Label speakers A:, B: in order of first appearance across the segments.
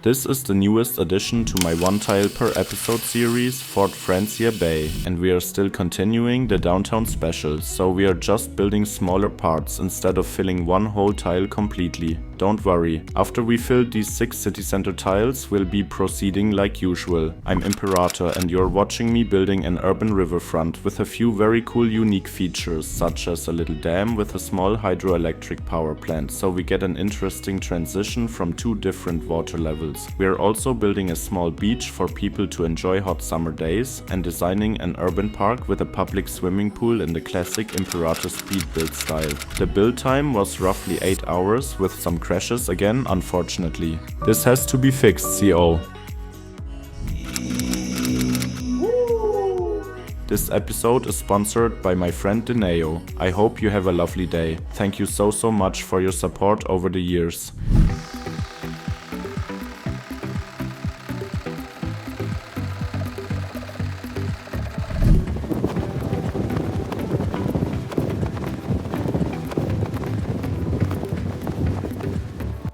A: This is the newest addition to my one tile per episode series, Fort Francia Bay, and we are still continuing the downtown special, so we are just building smaller parts instead of filling one whole tile completely. Don't worry, after we fill these 6 city center tiles, we'll be proceeding like usual. I'm Imperatur and you're watching me building an urban riverfront with a few very cool unique features, such as a little dam with a small hydroelectric power plant, so we get an interesting transition from 2 different water levels. We are also building a small beach for people to enjoy hot summer days and designing an urban park with a public swimming pool in the classic Imperator speed build style. The build time was roughly 8 hours with some crashes again, unfortunately. This has to be fixed, CO. This episode is sponsored by my friend Dineo. I hope you have a lovely day. Thank you so much for your support over the years.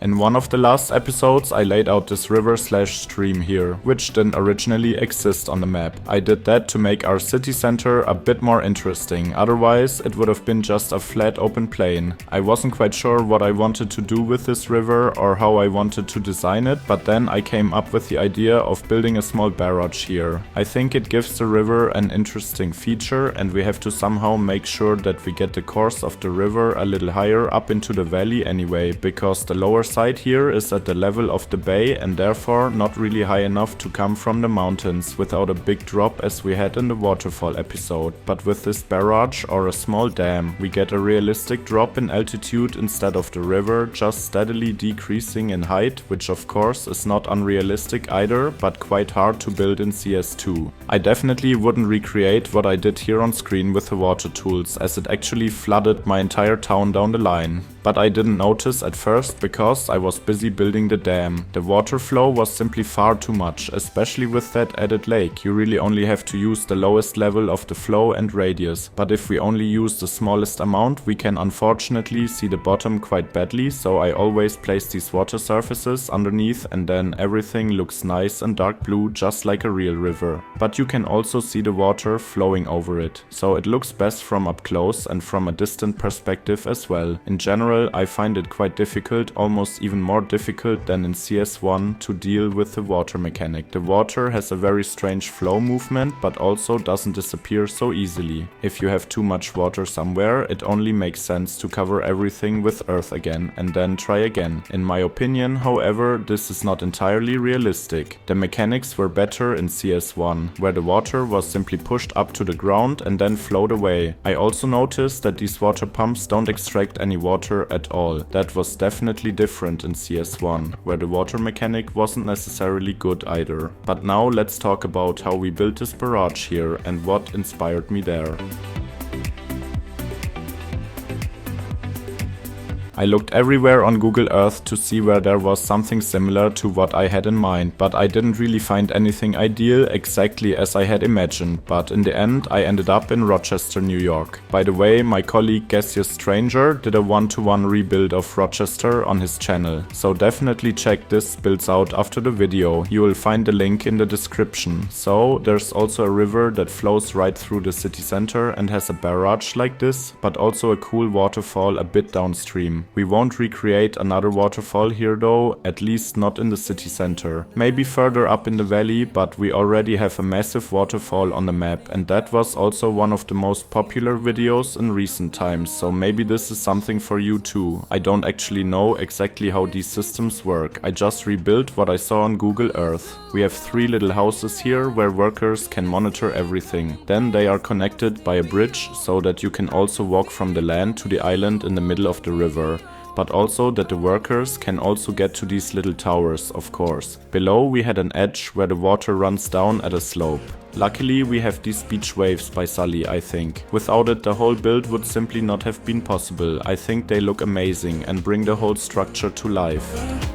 A: In one of the last episodes I laid out this river/stream here, which didn't originally exist on the map. I did that to make our city center a bit more interesting, otherwise it would have been just a flat open plain. I wasn't quite sure what I wanted to do with this river or how I wanted to design it, but then I came up with the idea of building a small barrage here. I think it gives the river an interesting feature and we have to somehow make sure that we get the course of the river a little higher up into the valley anyway, because the lower side here is at the level of the bay and therefore not really high enough to come from the mountains without a big drop as we had in the waterfall episode. But with this barrage or a small dam, we get a realistic drop in altitude instead of the river just steadily decreasing in height, which of course is not unrealistic either, but quite hard to build in CS2. I definitely wouldn't recreate what I did here on screen with the water tools, as it actually flooded my entire town down the line. But I didn't notice at first because I was busy building the dam. The water flow was simply far too much, especially with that added lake. You really only have to use the lowest level of the flow and radius. But if we only use the smallest amount, we can unfortunately see the bottom quite badly, so I always place these water surfaces underneath and then everything looks nice and dark blue, just like a real river. But you can also see the water flowing over it, so it looks best from up close and from a distant perspective as well. In general, I find it quite difficult, almost even more difficult than in CS1, to deal with the water mechanic. The water has a very strange flow movement, but also doesn't disappear so easily. If you have too much water somewhere, it only makes sense to cover everything with earth again and then try again. In my opinion, however, this is not entirely realistic. The mechanics were better in CS1, where the water was simply pushed up to the ground and then flowed away. I also noticed that these water pumps don't extract any water at all. That was definitely different in CS1, where the water mechanic wasn't necessarily good either. But now let's talk about how we built this barrage here and what inspired me there. I looked everywhere on Google Earth to see where there was something similar to what I had in mind, but I didn't really find anything ideal exactly as I had imagined, but in the end I ended up in Rochester, New York. By the way, my colleague Gaseous Stranger did a one-to-one rebuild of Rochester on his channel, so definitely check this builds out after the video. You will find the link in the description. So there's also a river that flows right through the city center and has a barrage like this, but also a cool waterfall a bit downstream. We won't recreate another waterfall here though, at least not in the city center. Maybe further up in the valley, but we already have a massive waterfall on the map, and that was also one of the most popular videos in recent times, so maybe this is something for you too. I don't actually know exactly how these systems work. I just rebuilt what I saw on Google Earth. We have 3 little houses here where workers can monitor everything. Then they are connected by a bridge so that you can also walk from the land to the island in the middle of the river. But also that the workers can also get to these little towers, of course. Below we had an edge where the water runs down at a slope. Luckily we have these beach waves by Sully, I think. Without it the whole build would simply not have been possible. I think they look amazing and bring the whole structure to life.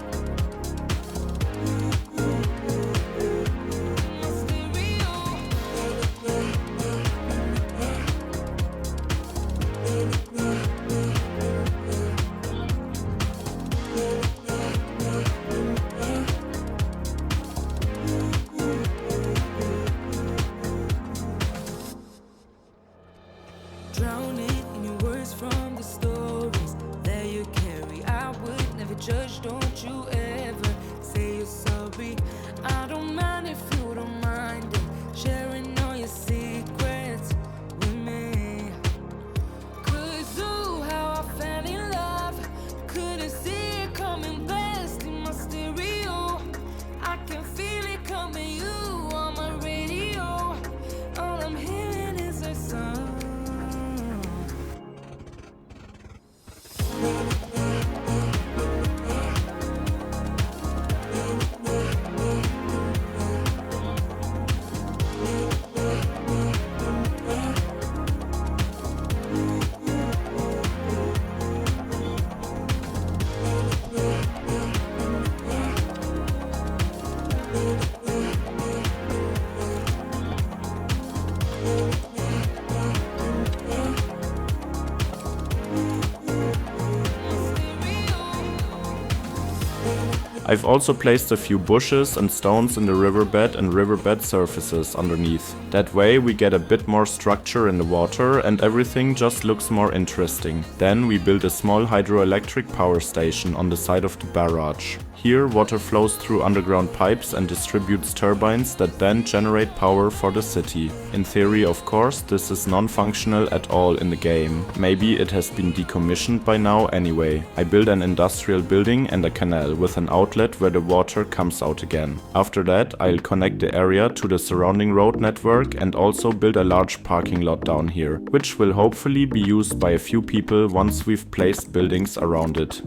A: I've also placed a few bushes and stones in the riverbed and riverbed surfaces underneath. That way we get a bit more structure in the water and everything just looks more interesting. Then we built a small hydroelectric power station on the side of the barrage. Here water flows through underground pipes and distributes turbines that then generate power for the city. In theory, of course, this is non-functional at all in the game. Maybe it has been decommissioned by now anyway. I built an industrial building and a canal with an outlet where the water comes out again. After that, I'll connect the area to the surrounding road network and also build a large parking lot down here, which will hopefully be used by a few people once we've placed buildings around it.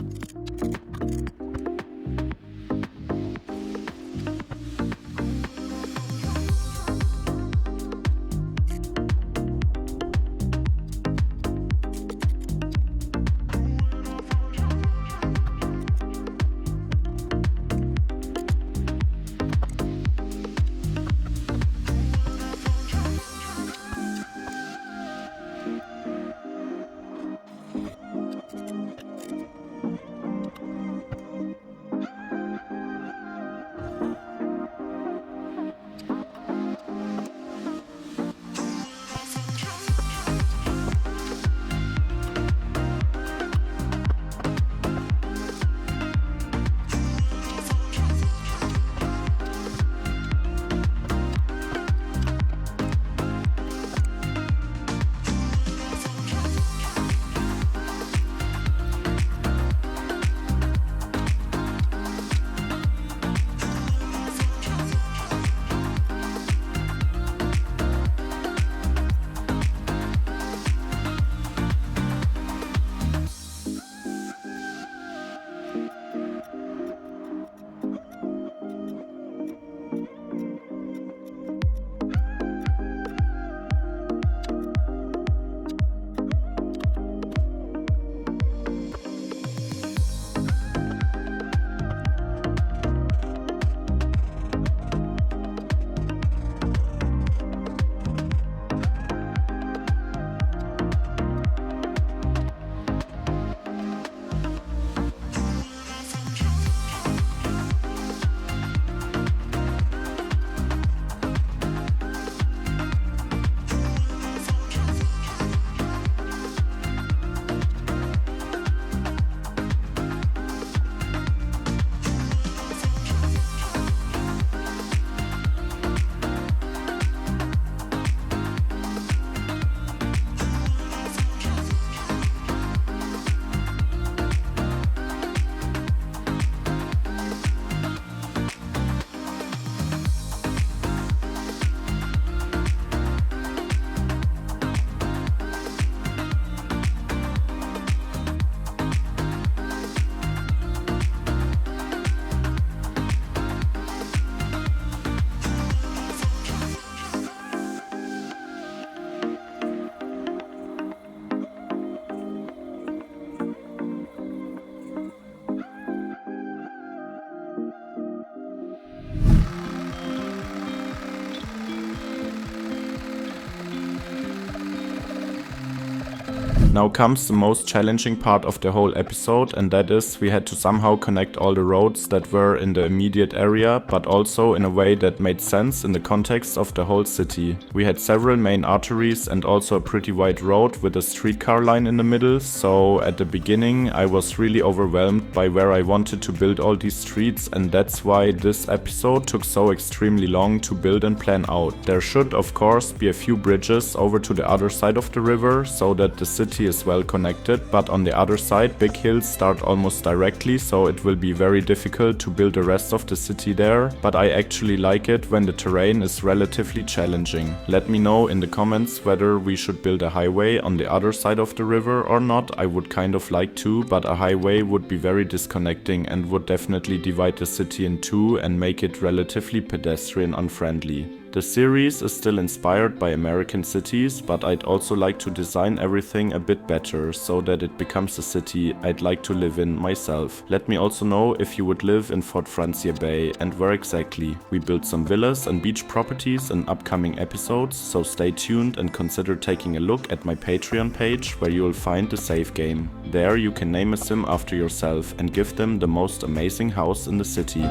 A: Now comes the most challenging part of the whole episode, and that is we had to somehow connect all the roads that were in the immediate area, but also in a way that made sense in the context of the whole city. We had several main arteries and also a pretty wide road with a streetcar line in the middle, so at the beginning I was really overwhelmed by where I wanted to build all these streets, and that's why this episode took so extremely long to build and plan out. There should of course be a few bridges over to the other side of the river so that the city is well connected, but on the other side big hills start almost directly, so it will be very difficult to build the rest of the city there, but I actually like it when the terrain is relatively challenging. Let me know in the comments whether we should build a highway on the other side of the river or not. I would kind of like to, but a highway would be very disconnecting and would definitely divide the city in two and make it relatively pedestrian unfriendly. The series is still inspired by American cities, but I'd also like to design everything a bit better so that it becomes a city I'd like to live in myself. Let me also know if you would live in Fort Francia Bay and where exactly. We built some villas and beach properties in upcoming episodes, so stay tuned and consider taking a look at my Patreon page where you will find the save game. There you can name a sim after yourself and give them the most amazing house in the city.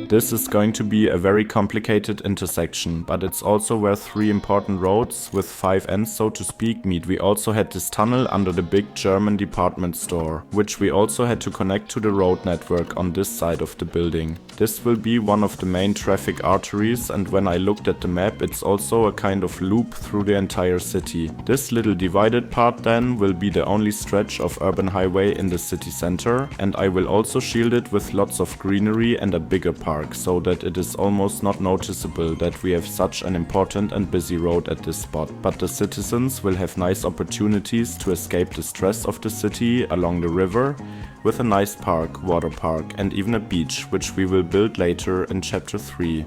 A: This is going to be a very complicated intersection, but it's also where 3 important roads, with 5 ends so to speak, meet. We also had this tunnel under the big German department store, which we also had to connect to the road network on this side of the building. This will be one of the main traffic arteries, and when I looked at the map, it's also a kind of loop through the entire city. This little divided part then will be the only stretch of urban highway in the city center, and I will also shield it with lots of greenery and a bigger park, so that it is almost not noticeable that we have such an important and busy road at this spot. But the citizens will have nice opportunities to escape the stress of the city along the river, with a nice park, water park, and even a beach, which we will build later in chapter 3.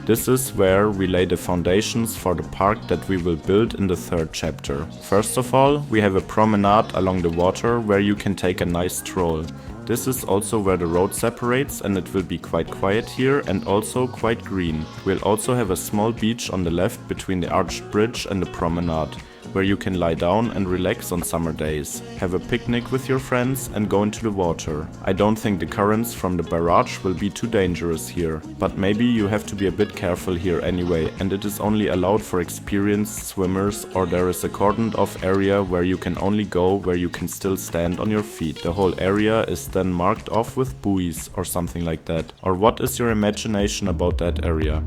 A: This is where we lay the foundations for the park that we will build in the 3rd chapter. First of all, we have a promenade along the water where you can take a nice stroll. This is also where the road separates, and it will be quite quiet here and also quite green. We'll also have a small beach on the left between the arched bridge and the promenade. where you can lie down and relax on summer days, have a picnic with your friends and go into the water. I don't think the currents from the barrage will be too dangerous here, but maybe you have to be a bit careful here anyway, and it is only allowed for experienced swimmers, or there is a cordoned off area where you can only go where you can still stand on your feet. The whole area is then marked off with buoys or something like that. Or what is your imagination about that area?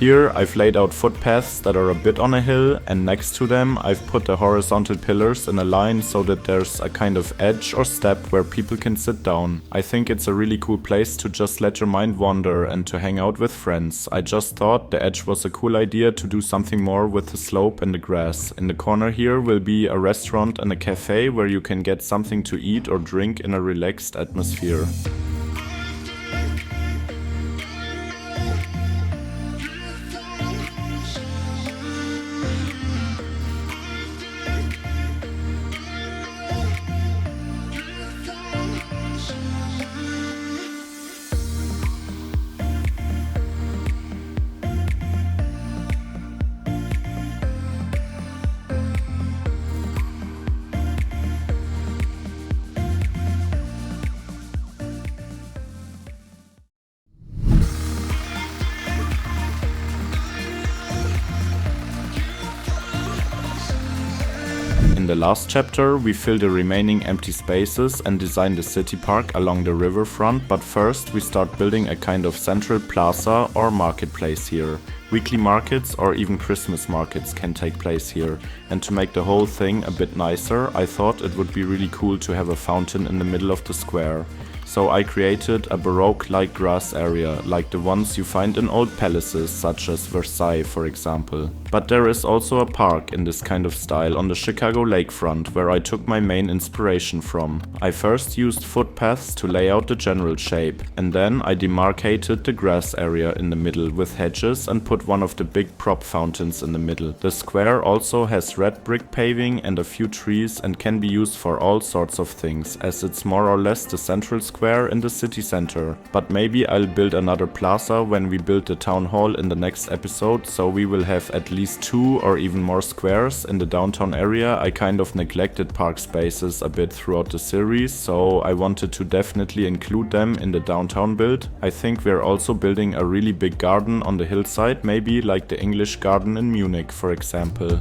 A: Here I've laid out footpaths that are a bit on a hill, and next to them I've put the horizontal pillars in a line so that there's a kind of edge or step where people can sit down. I think it's a really cool place to just let your mind wander and to hang out with friends. I just thought the edge was a cool idea to do something more with the slope and the grass. In the corner here will be a restaurant and a cafe where you can get something to eat or drink in a relaxed atmosphere. In the last chapter, we fill the remaining empty spaces and design the city park along the riverfront, but first we start building a kind of central plaza or marketplace here. Weekly markets or even Christmas markets can take place here, and to make the whole thing a bit nicer, I thought it would be really cool to have a fountain in the middle of the square. So I created a Baroque-like grass area, like the ones you find in old palaces, such as Versailles for example. But there is also a park in this kind of style on the Chicago lakefront, where I took my main inspiration from. I first used footpaths to lay out the general shape, and then I demarcated the grass area in the middle with hedges and put one of the big prop fountains in the middle. The square also has red brick paving and a few trees and can be used for all sorts of things, as it's more or less the central square in the city center. But maybe I'll build another plaza when we build the town hall in the next episode, so we will have at least 2 or even more squares in the downtown area. I kind of neglected park spaces a bit throughout the series, so I wanted to definitely include them in the downtown build. I think we're also building a really big garden on the hillside, maybe like the English garden in Munich for example.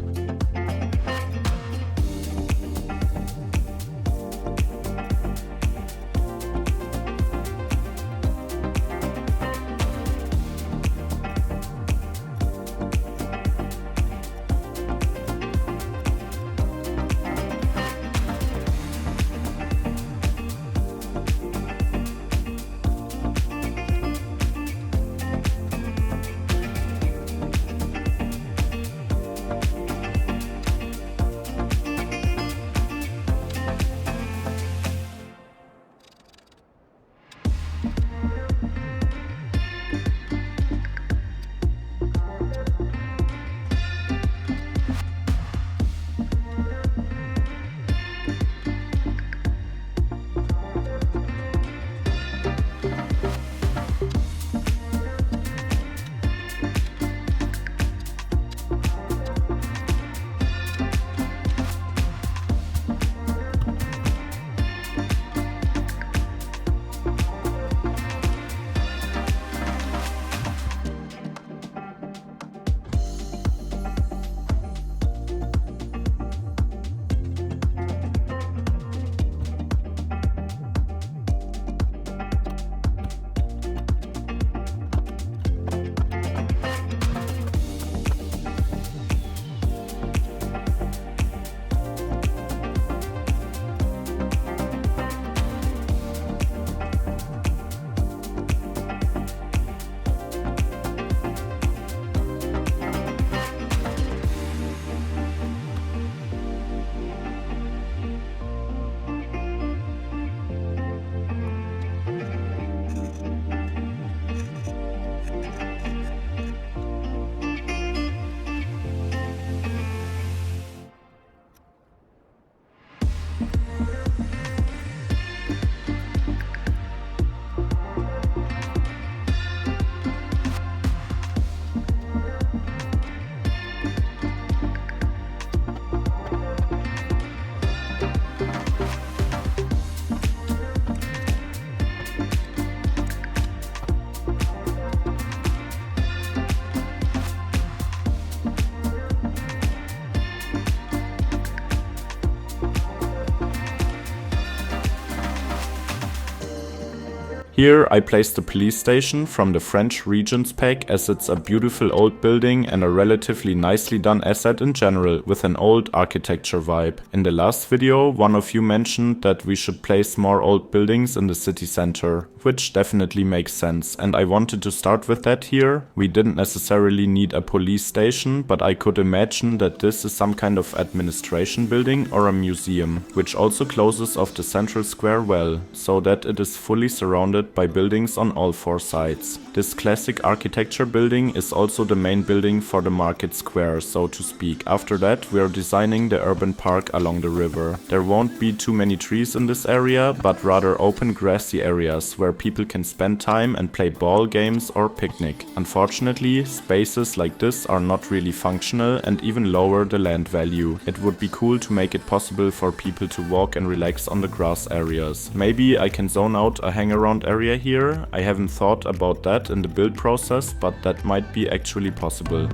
A: Here I placed the police station from the French Regents pack, as it's a beautiful old building and a relatively nicely done asset in general, with an old architecture vibe. In the last video, one of you mentioned that we should place more old buildings in the city center, which definitely makes sense, and I wanted to start with that here. We didn't necessarily need a police station, but I could imagine that this is some kind of administration building or a museum, which also closes off the central square well, so that it is fully surrounded by buildings on all four sides. This classic architecture building is also the main building for the market square, so to speak. After that, we are designing the urban park along the river. There won't be too many trees in this area, but rather open grassy areas where people can spend time and play ball games or picnic. Unfortunately, spaces like this are not really functional and even lower the land value. It would be cool to make it possible for people to walk and relax on the grass areas. Maybe I can zone out a hang around area here. I haven't thought about that in the build process, but that might be actually possible.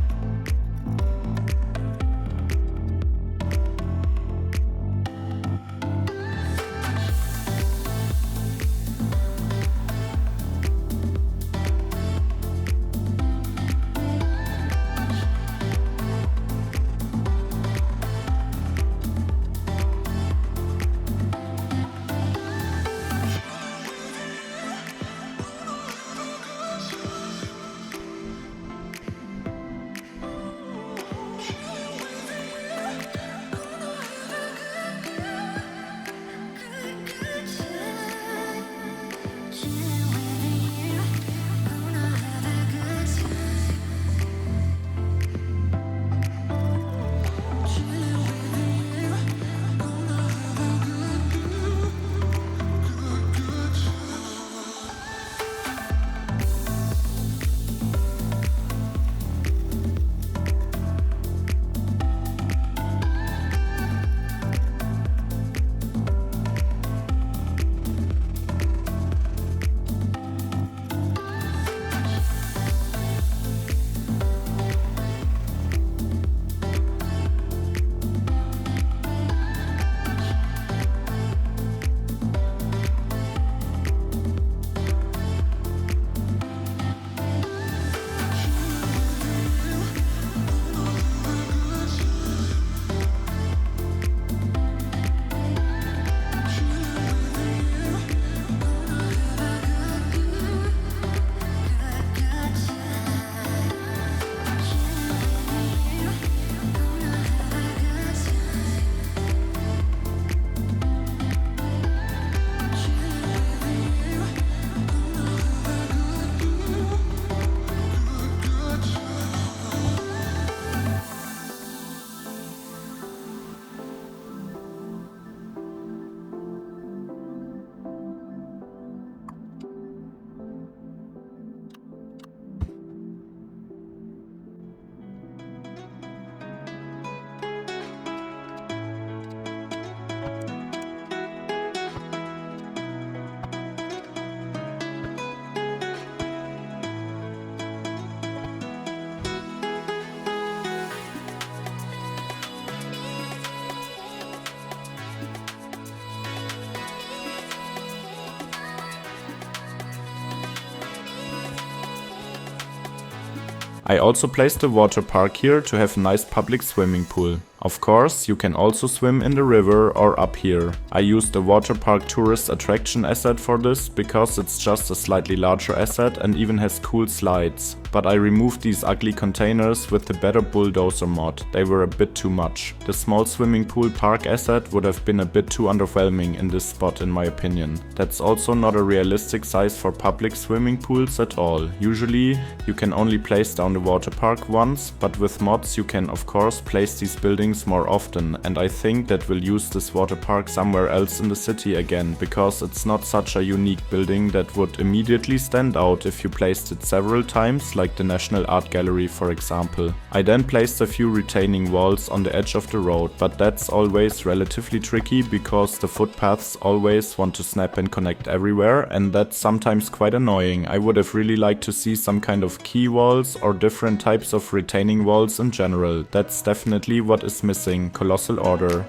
A: I also placed a water park here to have a nice public swimming pool. Of course, you can also swim in the river or up here. I used the water park tourist attraction asset for this because it's just a slightly larger asset and even has cool slides. But I removed these ugly containers with the better bulldozer mod. They were a bit too much. The small swimming pool park asset would have been a bit too underwhelming in this spot in my opinion. That's also not a realistic size for public swimming pools at all. Usually you can only place down the water park once, but with mods you can of course place these buildings more often, and I think that we'll use this water park somewhere else in the city again, because it's not such a unique building that would immediately stand out if you placed it several times, like the National Art Gallery for example. I then placed a few retaining walls on the edge of the road, but that's always relatively tricky because the footpaths always want to snap and connect everywhere, and that's sometimes quite annoying. I would have really liked to see some kind of key walls or different types of retaining walls in general. That's definitely what is missing. Colossal order.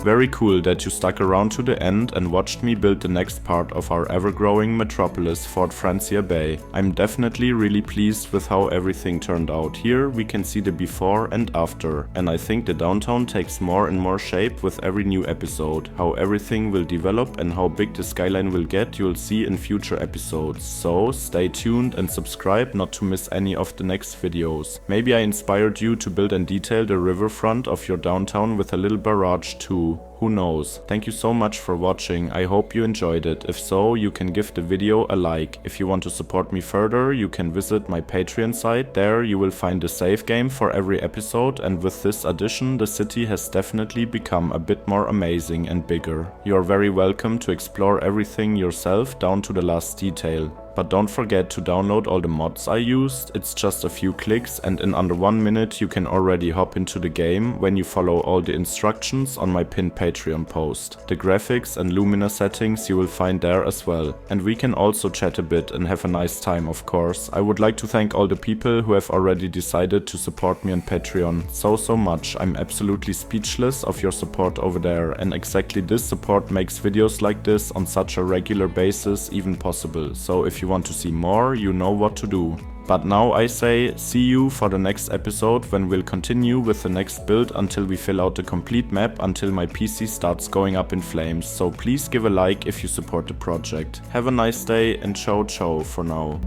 A: Very cool that you stuck around to the end and watched me build the next part of our ever-growing metropolis, Fort Francia Bay. I'm definitely really pleased with how everything turned out. Here we can see the before and after, and I think the downtown takes more and more shape with every new episode. How everything will develop and how big the skyline will get, you'll see in future episodes. So stay tuned and subscribe not to miss any of the next videos. Maybe I inspired you to build and detail the riverfront of your downtown with a little barrage too. Who knows? Thank you so much for watching. I hope you enjoyed it. If so, you can give the video a like. If you want to support me further, you can visit my Patreon site. There you will find a save game for every episode, and with this addition the city has definitely become a bit more amazing and bigger. You are very welcome to explore everything yourself down to the last detail. But don't forget to download all the mods I used. It's just a few clicks and in under 1 minute you can already hop into the game when you follow all the instructions on my pinned Patreon post. The graphics and Lumina settings you will find there as well. And we can also chat a bit and have a nice time, of course. I would like to thank all the people who have already decided to support me on Patreon so much. I'm absolutely speechless of your support over there, and exactly this support makes videos like this on such a regular basis even possible. So if you want to see more, you know what to do. But now I say see you for the next episode when we'll continue with the next build until we fill out the complete map, until my PC starts going up in flames. So please give a like if you support the project. Have a nice day and ciao ciao for now.